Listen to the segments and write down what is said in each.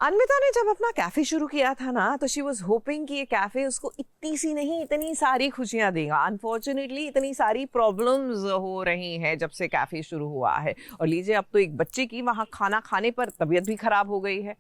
अन्विता ने जब अपना कैफे शुरू किया था ना, तो शी वाज होपिंग कि ये कैफे उसको इतनी सी नहीं इतनी सारी खुशियां देगा। अनफॉर्चुनेटली इतनी सारी प्रॉब्लम्स हो रही हैं जब से कैफे शुरू हुआ है। और लीजिए, अब तो एक बच्चे की वहां खाना खाने पर तबीयत भी खराब हो गई है।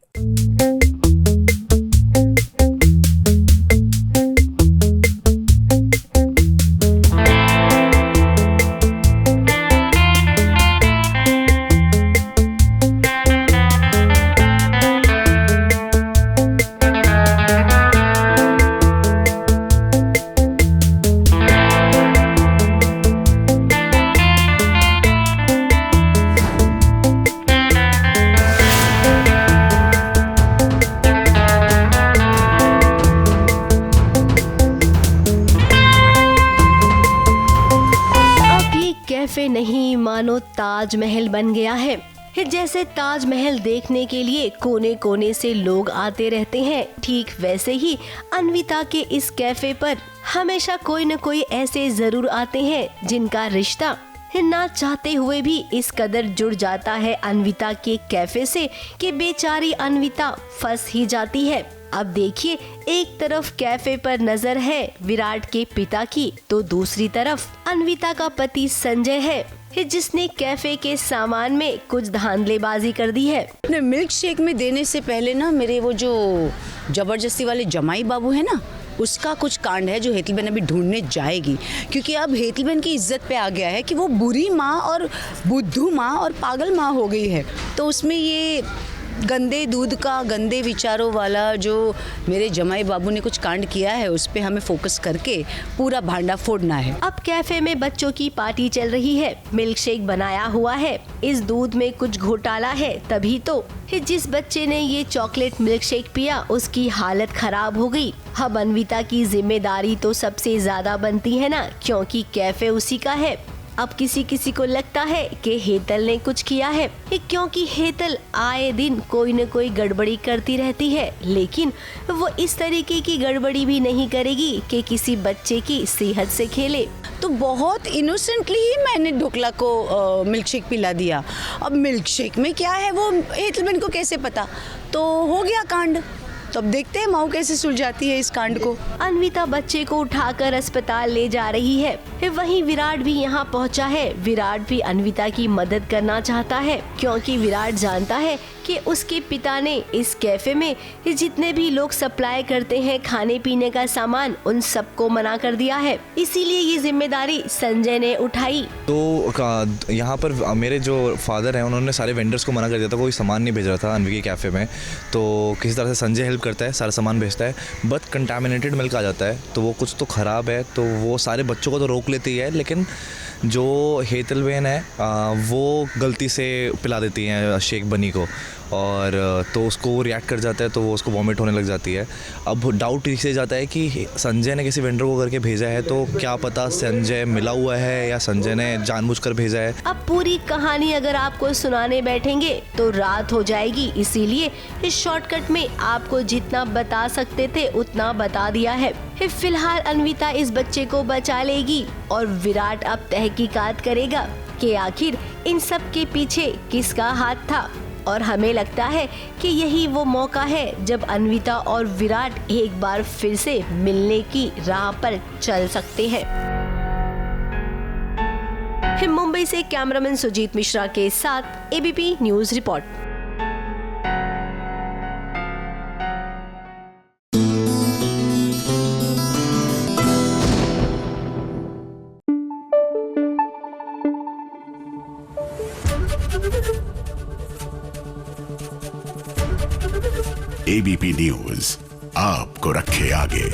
कैफे नहीं मानो ताजमहल बन गया है। जैसे ताजमहल देखने के लिए कोने कोने से लोग आते रहते हैं, ठीक वैसे ही अन्विता के इस कैफे पर हमेशा कोई न कोई ऐसे जरूर आते हैं जिनका रिश्ता ना चाहते हुए भी इस कदर जुड़ जाता है अन्विता के कैफे से कि बेचारी अन्विता फंस ही जाती है। अब देखिए, एक तरफ कैफे पर नजर है विराट के पिता की, तो दूसरी तरफ अन्विता का पति संजय है जिसने कैफे के सामान में कुछ धांधलेबाजी कर दी है। अपने मिल्क शेक में देने से पहले ना मेरे वो जो जबरदस्ती वाले जमाई बाबू है ना, उसका कुछ कांड है जो हेतलबेन अभी ढूंढने जाएगी, क्योंकि अब हेतलबेन की इज्जत पे आ गया है कि वो बुरी माँ और बुद्धू माँ और पागल माँ हो गई है। तो उसमें ये गंदे दूध का, गंदे विचारों वाला जो मेरे जमाई बाबू ने कुछ कांड किया है, उस पे हमें फोकस करके पूरा भांडा फोड़ना है। अब कैफे में बच्चों की पार्टी चल रही है, मिल्क शेक बनाया हुआ है, इस दूध में कुछ घोटाला है, तभी तो जिस बच्चे ने ये चॉकलेट मिल्क शेक पिया उसकी हालत खराब हो गई। अब अन्विता की जिम्मेदारी तो सबसे ज्यादा बनती है ना, क्योंकि कैफे उसी का है। अब किसी किसी को लगता है कि हेतल ने कुछ किया है, क्योंकि हेतल आए दिन कोई न कोई गड़बड़ी करती रहती है, लेकिन वो इस तरीके की गड़बड़ी भी नहीं करेगी कि किसी बच्चे की सेहत से खेले। तो बहुत इनोसेंटली ही मैंने ढोकला को मिल्क शेक पिला दिया। अब मिल्क शेक में क्या है वो हेतलबेन को कैसे पता, तो हो गया कांड। तो अब देखते हैं माऊ कैसे सुलझाती है इस कांड को। अन्विता बच्चे को उठाकर अस्पताल ले जा रही है, वहीं विराट भी यहाँ पहुँचा है। विराट भी अन्विता की मदद करना चाहता है, क्योंकि विराट जानता है कि उसके पिता ने इस कैफे में जितने भी लोग सप्लाई करते हैं खाने पीने का सामान, उन सबको मना कर दिया है। इसीलिए ये जिम्मेदारी संजय ने उठाई। तो यहाँ पर मेरे जो फादर हैं उन्होंने सारे वेंडर्स को मना कर दिया था, कोई सामान नहीं भेज रहा था अन्वी के कैफ़े में। तो किसी तरह से संजय हेल्प करता है, सारा सामान भेजता है, बट कंटामिनेटेड मिल्क आ जाता है, तो वो कुछ तो ख़राब है, तो वो सारे बच्चों को तो रोक लेती है, लेकिन जो हेतलबेन है वो गलती से पिला देती हैं शेक बनी को, और तो उसको वो रिएक्ट कर जाता है, तो वो उसको वॉमिट होने लग जाती है। अब डाउट इससे जाता है कि संजय ने किसी वेंडर को करके भेजा है, तो क्या पता संजय मिला हुआ है या संजय ने जानबूझकर भेजा है। अब पूरी कहानी अगर आपको सुनाने बैठेंगे तो रात हो जाएगी, इसीलिए इस शॉर्टकट में आपको जितना बता सकते थे उतना बता दिया है। फिलहाल अन्विता इस बच्चे को बचा लेगी और विराट अब तहकीकात करेगा कि आखिर इन सब के पीछे किसका हाथ था। और हमें लगता है कि यही वो मौका है जब अन्विता और विराट एक बार फिर से मिलने की राह पर चल सकते हैं। मुंबई से कैमरामैन सुजीत मिश्रा के साथ ABP news report. ABP news आपको रखे आगे।